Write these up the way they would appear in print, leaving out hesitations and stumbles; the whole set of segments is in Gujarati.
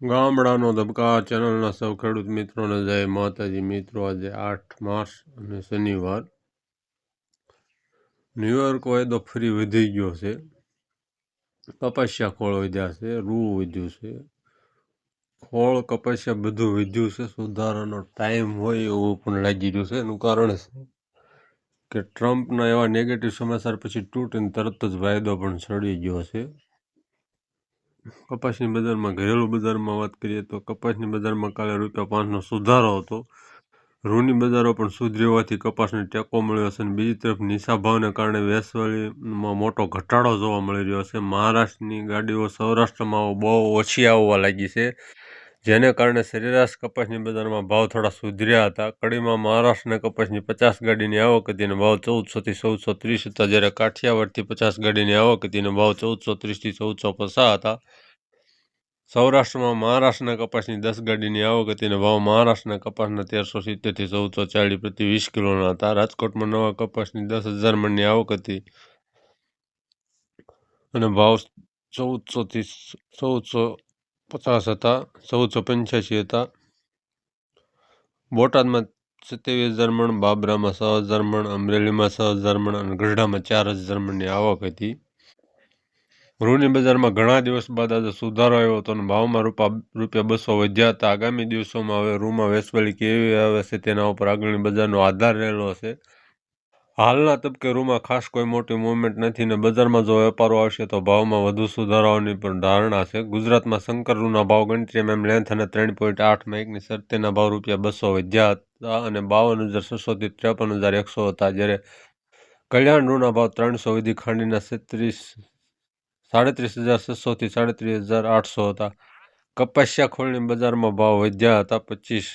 ગામડાનો ધબકાર ચેનલના સૌ ખેડૂત મિત્રોને જય માતાજી. મિત્રો આજે 8 માર્ચ અને શનિવાર. ન્યુયોર્ક વાયદો ફરી વધી ગયો છે. કપાસિયા ખોળ વધ્યા છે, રૂ વધ્યું છે, ખોળ કપાસિયા બધું વધ્યું છે. સુધારાનો ટાઈમ હોય એવું પણ લાગી રહ્યું છે. એનું કારણ છે કે ટ્રમ્પના એવા નેગેટિવ સમાચાર પછી તૂટીને તરત જ વાયદો પણ ચડી ગયો છે. કપાસની બજારમાં ઘરેલું બજારમાં વાત કરીએ તો કપાસની બજારમાં કાલે ₹5નો સુધારો હતો. રૂની બજારો પણ સુધરી હોવાથી કપાસને ટેકો મળ્યો છે અને બીજી તરફ નીચા ભાવને કારણે વેચવાલીમાં મોટો ઘટાડો જોવા મળી રહ્યો છે. મહારાષ્ટ્રની ગાડીઓ સૌરાષ્ટ્રમાં બહુ ઓછી આવવા લાગી છે, જેને કારણે સરેરાશ કપાસની બજારમાં ભાવ થોડા સુધર્યા હતા. કડીમાં મહારાષ્ટ્રના કપાસની 50 ગાડીની આવક હતી અને ભાવ 1400 થી 1430 હતા, જ્યારે કાઠિયાવાડથી 50 ગાડીની આવક હતી અને ભાવ 1430 થી 1450 હતા. સૌરાષ્ટ્રમાં મહારાષ્ટ્રના કપાસની 10 ગાડીની આવક હતી અને ભાવ મહારાષ્ટ્રના કપાસના 1370 થી 1440 પ્રતિ 20 કિલોના હતા. રાજકોટમાં નવા કપાસની 10,000 મણની આવક હતી અને ભાવ 1400 થી 1450 હતા, 1485 હતા. બોટાદમાં 27,000 મણ, બાબરામાં 6,000 મણ, અમરેલીમાં 6,000 મણ અને ગઢડામાં 4,000 મણની આવક હતી. રૂની બજારમાં ઘણા દિવસ બાદ આજે સુધારો આવ્યો હતો અને ભાવમાં ₹200 વધ્યા હતા. આગામી દિવસોમાં હવે રૂમાં વેચવાલી કેવી આવે છે તેના ઉપર આગળની બજારનો આધાર રહેલો છે. હાલના તબકે રૂમાં ખાસ કોઈ મોટી મૂવમેન્ટ નથી અને બજારમાં જો વેપારો આવશે તો ભાવમાં વધુ સુધારાઓની પણ ધારણા છે. ગુજરાતમાં શંકર રૂના ભાવ ગણતરી લેન્થ અને 3.8 એકની શરતેના ભાવ ₹200 વધ્યા હતા અને 52,600 થી 53,100 હતા, જ્યારે કલ્યાણ રૂના ભાવ 300 વધી ખાંડીના 37,600 થી 37,800 હતા. કપાસિયા ખોળની બજારમાં ભાવ વધ્યા હતા 25.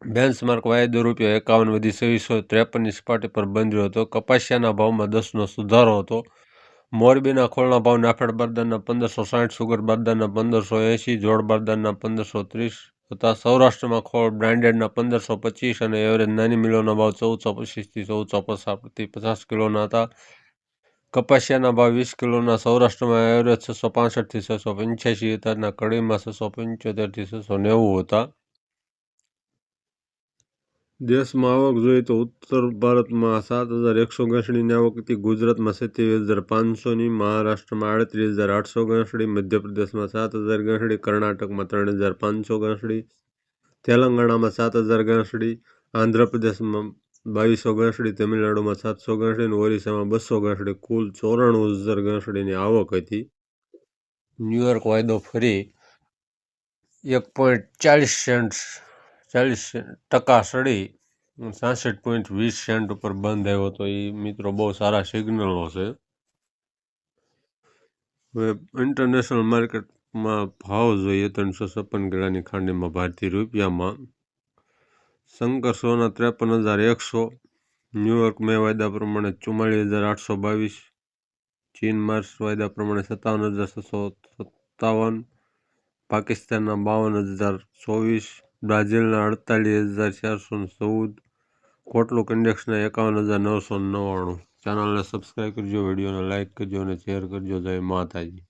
બેન્ચમાર્ક વાયદો ₹51 વધી 2653ની સપાટી પર બંધ રહ્યો હતો. કપાસિયાના ભાવમાં 10નો સુધારો હતો. મોરબીના ખોળના ભાવ નાફેડ બારદાનના 1560, સુગર બારદાનના 1580, જોડ બારદાનના 1530 હતા. સૌરાષ્ટ્રમાં ખોળ બ્રાન્ડેડના 1525 અને એવરેજ નાની મિલોના ભાવ 1425 થી 1450 પ્રતિ 50 કિલોના હતા. કપાસિયાના ભાવ 20 કિલોના સૌરાષ્ટ્રમાં એવરેજ 665 થી 685 હતા અને કડીમાં 675 થી 690 હતા. દેશમાં આવક જોઈએ તો ઉત્તર ભારતમાં 7,100 ઘાસડીની આવક હતી, ગુજરાતમાં 27,500ની, મહારાષ્ટ્રમાં 38,800 ઘાસડી, મધ્યપ્રદેશમાં 7,000 ઘાસડી, કર્ણાટકમાં 3,500 ઘાસડી, તેલંગાણામાં 7,000 ઘાસડી, આંધ્રપ્રદેશમાં 2,200 ઘાસડી, તમિલનાડુમાં 700 ઘાસડી અને ઓરિસ્સામાં 200 ઘાસડી, કુલ 94,000 ઘાસડીની આવક હતી. ન્યુયોર્ક વાયદો ફરી 1.40% સડી 66.20 ઉપર બંધ આવ્યો હતો. એ મિત્રો બહુ સારા સિગ્નલો છે. હવે ઇન્ટરનેશનલ માર્કેટમાં ભાવ જોઈએ 356 કિલોની ખાંડીમાં ભારતીય રૂપિયામાં. શંકર સોના 53,100, ન્યુયોર્ક મે વાયદા પ્રમાણે 44,822, ચીન માર્ચ વાયદા પ્રમાણે 57,657, પાકિસ્તાનના 52,024, બ્રાઝિલના 48,414, કોટલુક ઇન્ડેક્સના 51,999. ચેનલને સબસ્ક્રાઈબ કરજો, વિડીયોને લાઇક કરજો અને શેર કરજો. જય માતાજી.